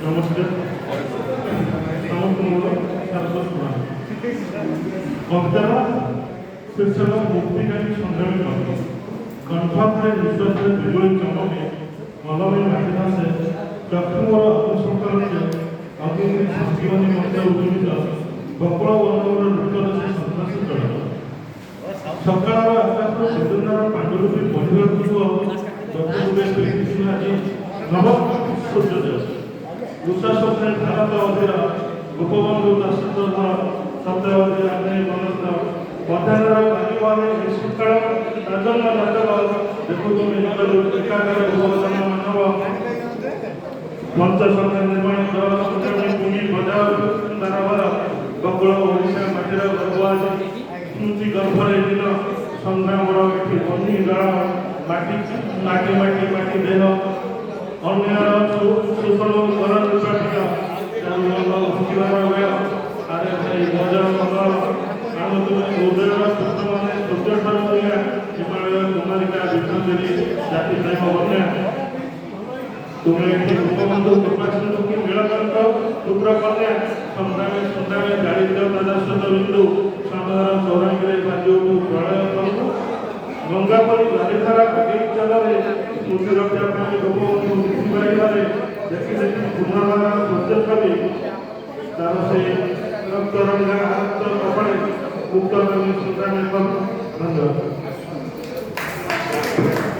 नमस्कार समस्त मोर सारस्वत प्रणाम कवितार शीर्षक मुक्तिकामी संग्रामी कवि कंठाधरे निश्वास बिजुली चमके मलमे माटिभासे चक्षुमोर आत्मसंकल्पे अग्नि संजीवनी मंत्र उज्जीवित बकुल वर्णवर नृत्यर से सन्यासी चढ़ सकाल आकाश चेतनार पांडुरूपी बढ़िया आज नव सूर्योदय उषा स्वप्न भारत अधीरा गोपबंधु दासचंद्र सत्यवती आग्नेय मनस्थ मध्याह्न कालिमाने सकाल राजन नाटक देखुन एकाकार भुवन मानव मंच संख्या निर्माण भूमि बजाव तारावर बकुल ओडिशा माटीर भगवान स्मृति गर्भरे दिन संग्रामर एटी बनी डाल माटी माटी माटी माटी देह अन्य शोषण घर निपाटिका भुखिबार बेल आरे भाई मजा मंगल आम तुम उदयर पुत्र मैंने सूर्यठार हिमालय कुमारिका विष्णुगिरी जाति प्रेम बन्या तुम्हें गोपबंधु कृपासिंधु की नीलकंठ रुद्रकन्या संग्रामे संग्रामे दारिद्र्य दादाश्रत बिंदु समाधान सौरंगी बाजू प्रलय प्रभु गंगापरी बारिधारा आगे चलरे स्मृति रक्षा पाई गोपबंधु मुक्ति देखी देखी पुनर्बार सत्य कवि तार से रक्तरंगा हाथ कपड़े मुक्त संग्रामी धन्यवाद।